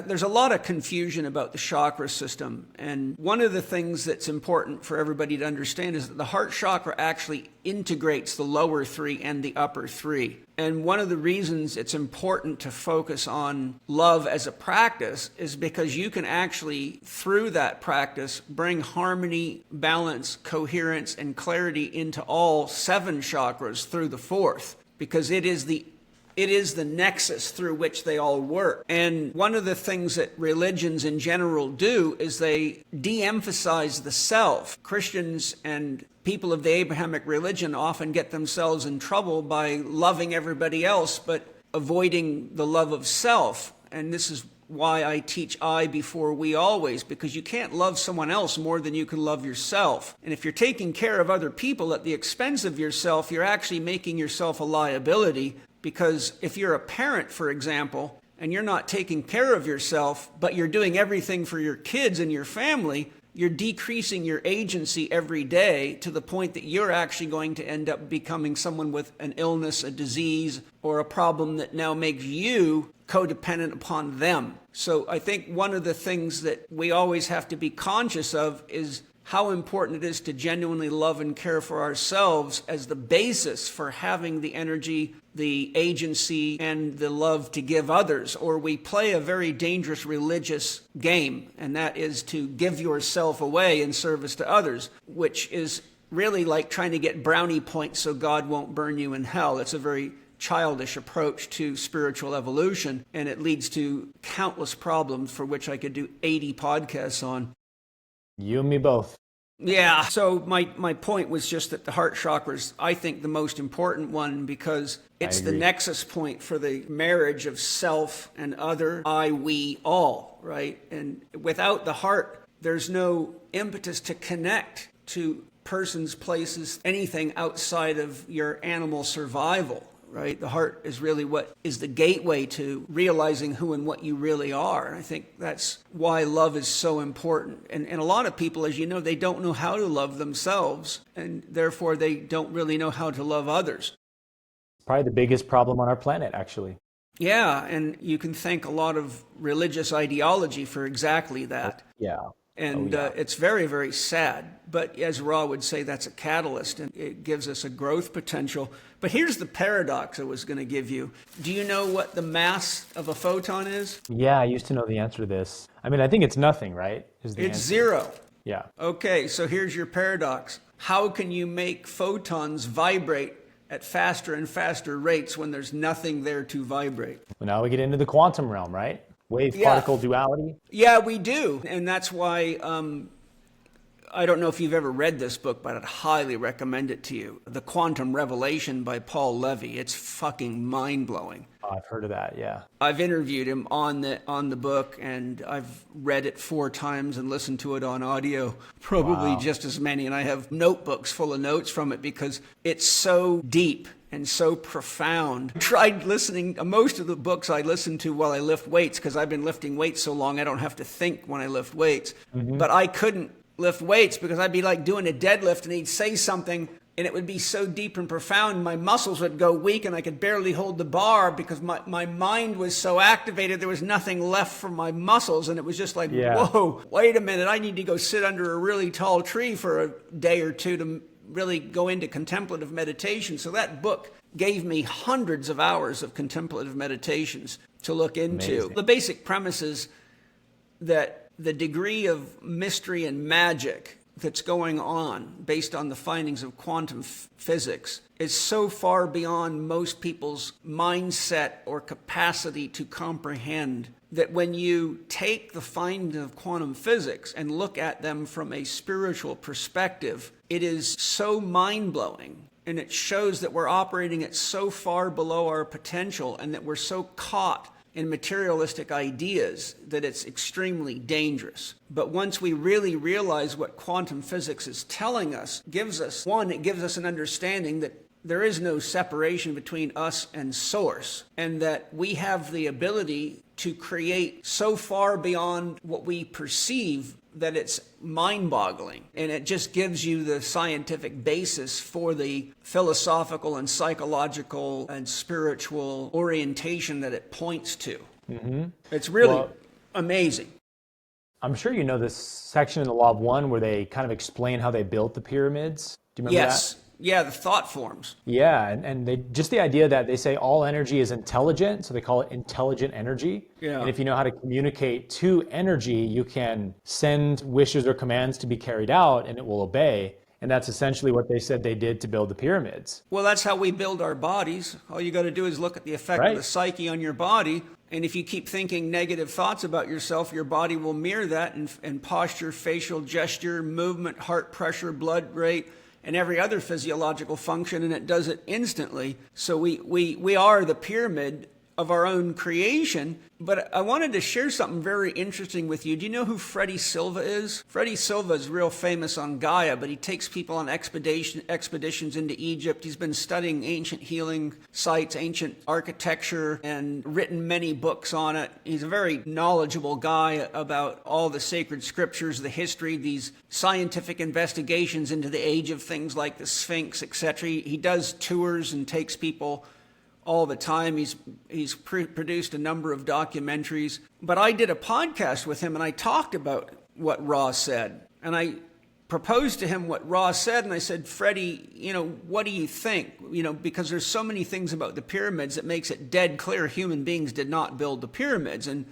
There's a lot of confusion about the chakra system. And one of the things that's important for everybody to understand is that the heart chakra actually integrates the lower three and the upper three. And one of the reasons it's important to focus on love as a practice is because you can actually, through that practice, bring harmony, balance, coherence, and clarity into all 7 chakras through the 4th, because it is the nexus through which they all work. And one of the things that religions in general do is they de-emphasize the self. Christians and people of the Abrahamic religion often get themselves in trouble by loving everybody else, but avoiding the love of self. And this is why I teach I before we always, because you can't love someone else more than you can love yourself. And if you're taking care of other people at the expense of yourself, you're actually making yourself a liability. Because if you're a parent, for example, and you're not taking care of yourself, but you're doing everything for your kids and your family, you're decreasing your agency every day to the point that you're actually going to end up becoming someone with an illness, a disease, or a problem that now makes you codependent upon them. So I think one of the things that we always have to be conscious of is how important it is to genuinely love and care for ourselves as the basis for having the energy, the agency, and the love to give others. Or we play a very dangerous religious game, and that is to give yourself away in service to others, which is really like trying to get brownie points so God won't burn you in hell. It's a very childish approach to spiritual evolution, and it leads to countless problems for which I could do 80 podcasts on. You and me both. Yeah. So my point was just that the heart chakra is, I think, the most important one because it's the nexus point for the marriage of self and other, I, we, all, right? And without the heart, there's no impetus to connect to persons, places, anything outside of your animal survival. Right? The heart is really what is the gateway to realizing who and what you really are. And I think that's why love is so important. And a lot of people, as you know, they don't know how to love themselves, and therefore they don't really know how to love others. Probably the biggest problem on our planet, actually. Yeah, and you can thank a lot of religious ideology for exactly that. Yeah. And it's very, very sad. But as Ra would say, that's a catalyst, and it gives us a growth potential. But here's the paradox I was going to give you. Do you know what the mass of a photon is? Yeah, I used to know the answer to this. I mean, I think it's nothing, right? It's 0. Yeah. Okay, so here's your paradox. How can you make photons vibrate at faster and faster rates when there's nothing there to vibrate? Well, now we get into the quantum realm, right? Wave-particle duality? Yeah, we do. And that's why, I don't know if you've ever read this book, but I'd highly recommend it to you. The Quantum Revelation by Paul Levy. It's fucking mind-blowing. Oh, I've heard of that, yeah. I've interviewed him on the book, and I've read it 4 times and listened to it on audio, probably just as many. And I have notebooks full of notes from it because it's so deep and so profound. I tried listening, most of the books I listen to while I lift weights, because I've been lifting weights so long I don't have to think when I lift weights. Mm-hmm. But I couldn't lift weights because I'd be like doing a deadlift and he'd say something and it would be so deep and profound, my muscles would go weak and I could barely hold the bar because my mind was so activated, there was nothing left for my muscles. And it was just like, whoa, wait a minute, I need to go sit under a really tall tree for a day or two to really go into contemplative meditation. So that book gave me hundreds of hours of contemplative meditations to look into. Amazing. The basic premise is that the degree of mystery and magic that's going on based on the findings of quantum physics is so far beyond most people's mindset or capacity to comprehend that when you take the findings of quantum physics and look at them from a spiritual perspective, it is so mind-blowing. And it shows that we're operating at so far below our potential and that we're so caught in materialistic ideas that it's extremely dangerous. But once we really realize what quantum physics is telling us, it gives us an understanding that there is no separation between us and source, and that we have the ability to create so far beyond what we perceive that it's mind-boggling. And it just gives you the scientific basis for the philosophical and psychological and spiritual orientation that it points to. Mm-hmm. It's really... Amazing. I'm sure you know this section in the Law of One where they kind of explain how they built the pyramids. Do you remember Yes. that? Yeah, the thought forms. Yeah, and they just the idea that they say all energy is intelligent, so they call it intelligent energy. Yeah. And if you know how to communicate to energy, you can send wishes or commands to be carried out and it will obey. And that's essentially what they said they did to build the pyramids. Well, that's how we build our bodies. All you got to do is look at the effect of Right. the psyche on your body. And if you keep thinking negative thoughts about yourself, your body will mirror that, and posture, facial gesture, movement, heart pressure, blood rate, and every other physiological function, and it does it instantly. So we are the pyramid of our own creation. But I wanted to share something very interesting with you. Do you know who Freddie Silva is? Freddie Silva is real famous on Gaia, but he takes people on expeditions into Egypt. He's been studying ancient healing sites, ancient architecture, and written many books on it. He's a very knowledgeable guy about all the sacred scriptures, the history, these scientific investigations into the age of things like the Sphinx, etc. He does tours and takes people all the time. He's produced a number of documentaries. But I did a podcast with him and I talked about what Ra said. And I proposed to him what Ra said, and I said, Freddie, what do you think? Because there's so many things about the pyramids that makes it dead clear human beings did not build the pyramids. And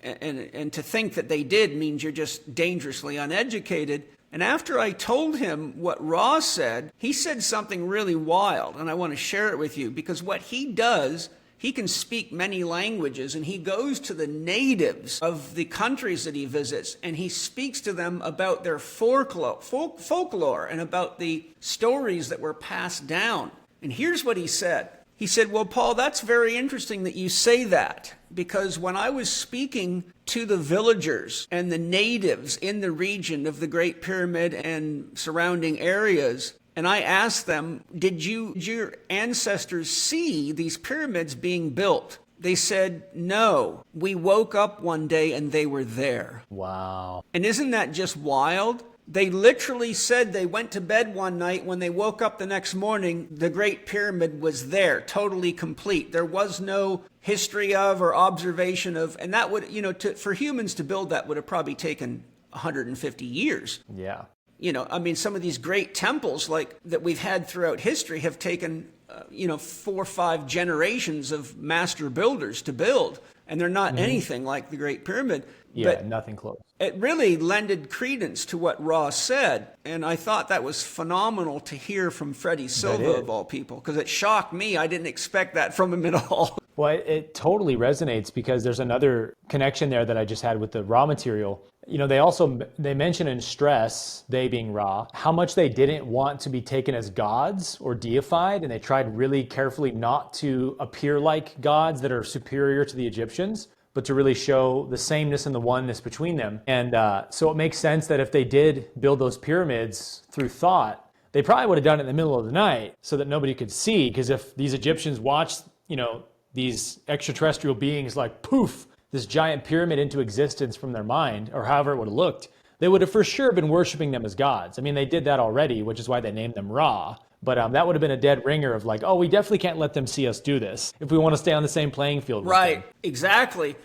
to think that they did means you're just dangerously uneducated. And after I told him what Ra said, he said something really wild, and I want to share it with you, because what he does, he can speak many languages, and he goes to the natives of the countries that he visits, and he speaks to them about their folklore and about the stories that were passed down. And here's what he said. He said, well, Paul, that's very interesting that you say that, because when I was speaking to the villagers and the natives in the region of the Great Pyramid and surrounding areas, and I asked them, did your ancestors see these pyramids being built? They said, no, we woke up one day and they were there. Wow. And isn't that just wild? They literally said they went to bed one night. When they woke up the next morning, the Great Pyramid was there, totally complete. There was no history of or observation of, and that would, for humans to build that would have probably taken 150 years. Yeah. Some of these great temples like that we've had throughout history have taken, 4 or 5 generations of master builders to build. And they're not anything like the Great Pyramid. Yeah, but nothing close. it really lended credence to what Ra said. And I thought that was phenomenal to hear from Freddie Silva, of all people, because it shocked me. I didn't expect that from him at all. Well, it totally resonates, because there's another connection there that I just had with the raw material. They mention in stress, they being Ra, how much they didn't want to be taken as gods or deified. And they tried really carefully not to appear like gods that are superior to the Egyptians, but to really show the sameness and the oneness between them. And so it makes sense that if they did build those pyramids through thought, they probably would have done it in the middle of the night so that nobody could see. Because if these Egyptians watched, these extraterrestrial beings like poof, this giant pyramid into existence from their mind, or however it would have looked, they would have for sure been worshiping them as gods. I mean, they did that already, which is why they named them Ra. But that would have been a dead ringer of like, oh, we definitely can't let them see us do this if we want to stay on the same playing field with Right, them. exactly.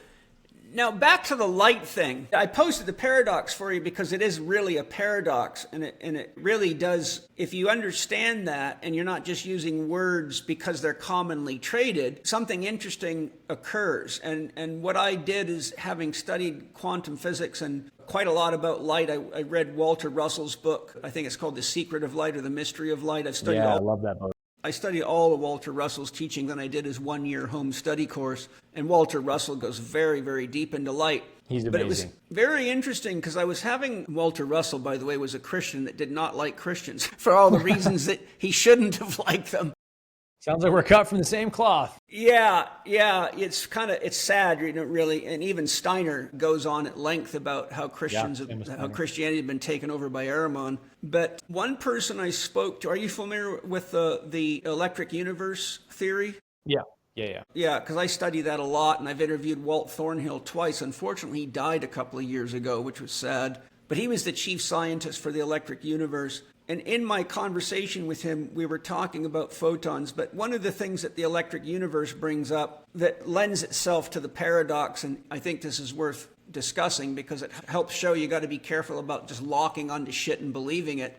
Now, back to the light thing. I posted the paradox for you because it is really a paradox, and it really does, if you understand that and you're not just using words because they're commonly traded, something interesting occurs. And what I did is, having studied quantum physics and quite a lot about light, I read Walter Russell's book. I think it's called The Secret of Light or The Mystery of Light. I've studied I love that book. I studied all of Walter Russell's teaching, then I did his 1-year home study course. And Walter Russell goes very, very deep into light. He's amazing. But it was very interesting because I was having, Walter Russell, by the way, was a Christian that did not like Christians for all the reasons that he shouldn't have liked them. Sounds like we're cut from the same cloth. Yeah. It's sad, really. And even Steiner goes on at length about how Christianity had been taken over by Ahriman. But one person I spoke to, are you familiar with the electric universe theory? Yeah. Yeah, because I study that a lot, and I've interviewed Walt Thornhill twice. Unfortunately, he died a couple of years ago, which was sad. But he was the chief scientist for the electric universe. And in my conversation with him, we were talking about photons, but one of the things that the electric universe brings up that lends itself to the paradox, and I think this is worth discussing because it helps show you got to be careful about just locking onto shit and believing it.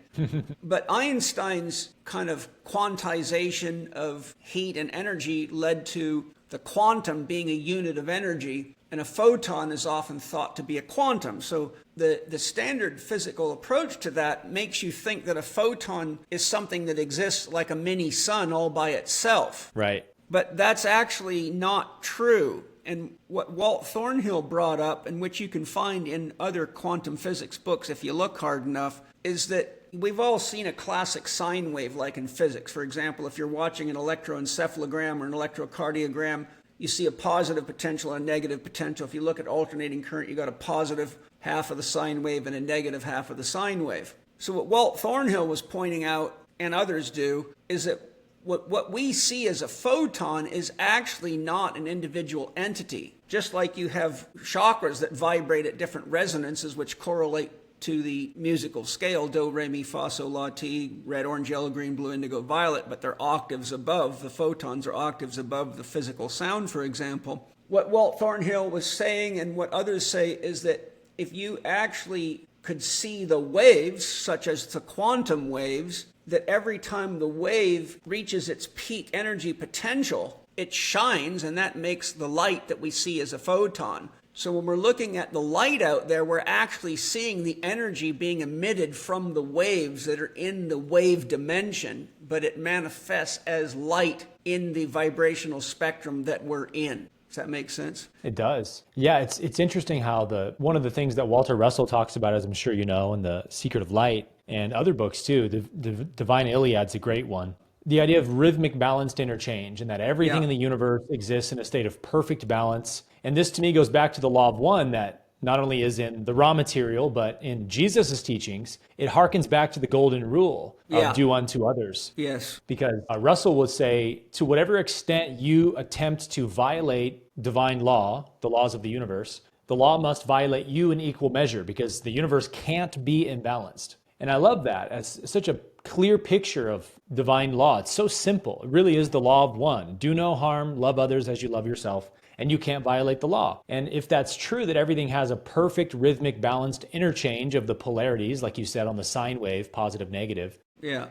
But Einstein's kind of quantization of heat and energy led to the quantum being a unit of energy, and a photon is often thought to be a quantum. So the standard physical approach to that makes you think that a photon is something that exists like a mini sun all by itself. Right. But that's actually not true. And what Walt Thornhill brought up, and which you can find in other quantum physics books if you look hard enough, is that we've all seen a classic sine wave like in physics. For example, if you're watching an electroencephalogram or an electrocardiogram, you see a positive potential and a negative potential. If you look at alternating current, you got a positive half of the sine wave and a negative half of the sine wave. So what Walt Thornhill was pointing out, and others do, is that what we see as a photon is actually not an individual entity. Just like you have chakras that vibrate at different resonances, which correlate to the musical scale, do, re, mi, fa, sol, la, ti, red, orange, yellow, green, blue, indigo, violet, but they're octaves above. The photons are octaves above the physical sound, for example. What Walt Thornhill was saying, and what others say, is that if you actually could see the waves, such as the quantum waves, that every time the wave reaches its peak energy potential, it shines, and that makes the light that we see as a photon. So when we're looking at the light out there, we're actually seeing the energy being emitted from the waves that are in the wave dimension, but it manifests as light in the vibrational spectrum that we're in. Does that make sense? It does. Yeah, it's interesting how one of the things that Walter Russell talks about, as I'm sure you know, in The Secret of Light and other books too, the Divine Iliad's a great one. The idea of rhythmic balanced interchange, and that everything in the universe exists in a state of perfect balance. And this to me goes back to the law of one that not only is in the raw material, but in Jesus' teachings. It harkens back to the golden rule of do unto others. Yes. Because Russell would say, to whatever extent you attempt to violate divine law, the laws of the universe, the law must violate you in equal measure, because the universe can't be imbalanced. And I love that as such a clear picture of divine law. It's so simple. It really is the law of one. Do no harm, love others as you love yourself, and you can't violate the law. And if that's true, that everything has a perfect rhythmic balanced interchange of the polarities, like you said on the sine wave, positive, negative. Yeah.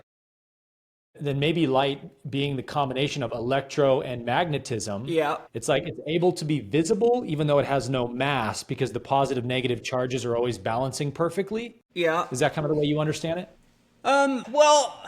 Then maybe light being the combination of electro and magnetism. Yeah. It's like it's able to be visible even though it has no mass, because the positive negative charges are always balancing perfectly. Yeah. Is that kind of the way you understand it? Well,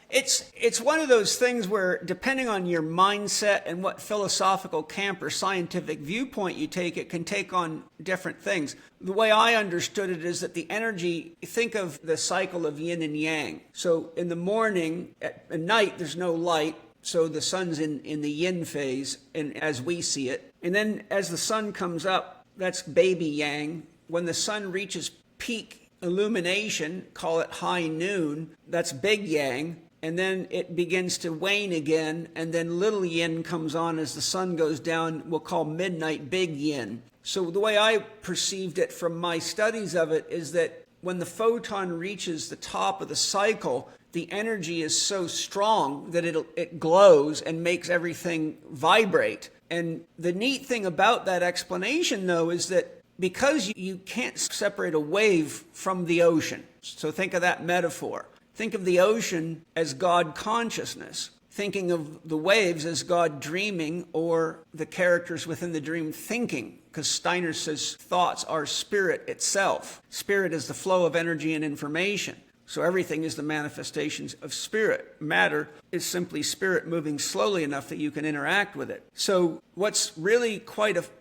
it's one of those things where, depending on your mindset and what philosophical camp or scientific viewpoint you take, it can take on different things. The way I understood it is that the energy, think of the cycle of yin and yang. So in the morning, at night, there's no light. So the sun's in the yin phase, and as we see it. And then as the sun comes up, that's baby yang. When the sun reaches peak illumination, call it high noon, that's big yang. And then it begins to wane again, and then little yin comes on as the sun goes down. We'll call midnight big yin. So the way I perceived it from my studies of it is that when the photon reaches the top of the cycle, the energy is so strong that it glows and makes everything vibrate. And the neat thing about that explanation, though, is that because you can't separate a wave from the ocean, so think of that metaphor. Think of the ocean as God consciousness, thinking of the waves as God dreaming, or the characters within the dream thinking, because Steiner says thoughts are spirit itself. Spirit is the flow of energy and information. So everything is the manifestations of spirit. Matter is simply spirit moving slowly enough that you can interact with it. So what's really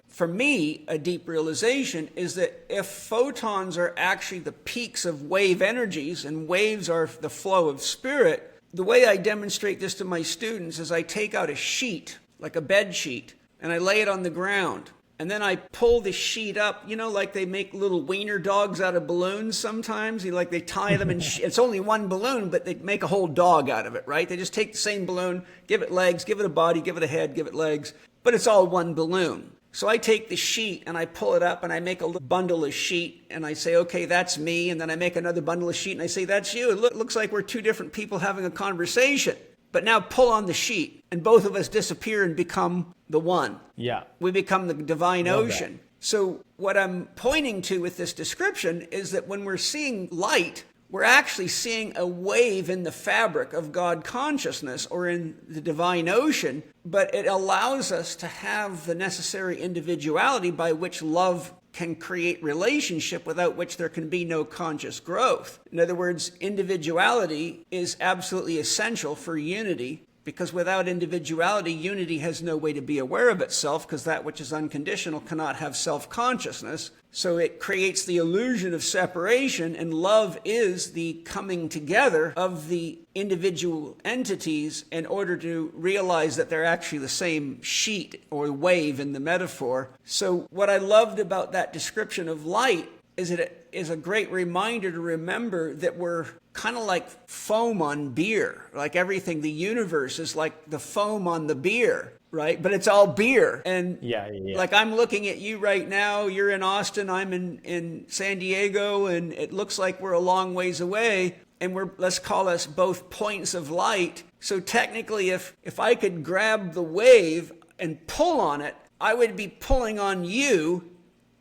for me, a deep realization is that if photons are actually the peaks of wave energies and waves are the flow of spirit, the way I demonstrate this to my students is I take out a sheet, like a bed sheet, and I lay it on the ground. And then I pull the sheet up, like they make little wiener dogs out of balloons sometimes. Like they tie them in, it's only one balloon, but they make a whole dog out of it, right? They just take the same balloon, give it legs, give it a body, give it a head, give it legs, but it's all one balloon. So I take the sheet and I pull it up and I make a little bundle of sheet and I say, okay, that's me. And then I make another bundle of sheet and I say, that's you. It looks like we're two different people having a conversation. But now pull on the sheet and both of us disappear and become the one. Yeah. We become the divine Love ocean. So what I'm pointing to with this description is that when we're seeing light, we're actually seeing a wave in the fabric of God consciousness or in the divine ocean, but it allows us to have the necessary individuality by which love can create relationship, without which there can be no conscious growth. In other words, individuality is absolutely essential for unity, because without individuality, unity has no way to be aware of itself, because that which is unconditional cannot have self-consciousness. So it creates the illusion of separation, and love is the coming together of the individual entities in order to realize that they're actually the same sheet or wave in the metaphor. So what I loved about that description of light is that it is a great reminder to remember that we're kind of like foam on beer. Like everything, the universe is like the foam on the beer, right? But it's all beer. And yeah. like I'm looking at you right now, you're in Austin, I'm in San Diego, and it looks like we're a long ways away. And let's call us both points of light. So technically, if I could grab the wave and pull on it, I would be pulling on you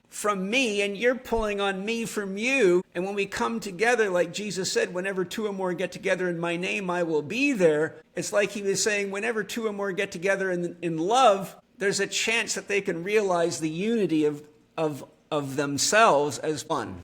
from me, and you're pulling on me from you. And when we come together, like Jesus said, whenever two or more get together in my name, I will be there. It's like he was saying, whenever two or more get together in love, there's a chance that they can realize the unity of themselves as one.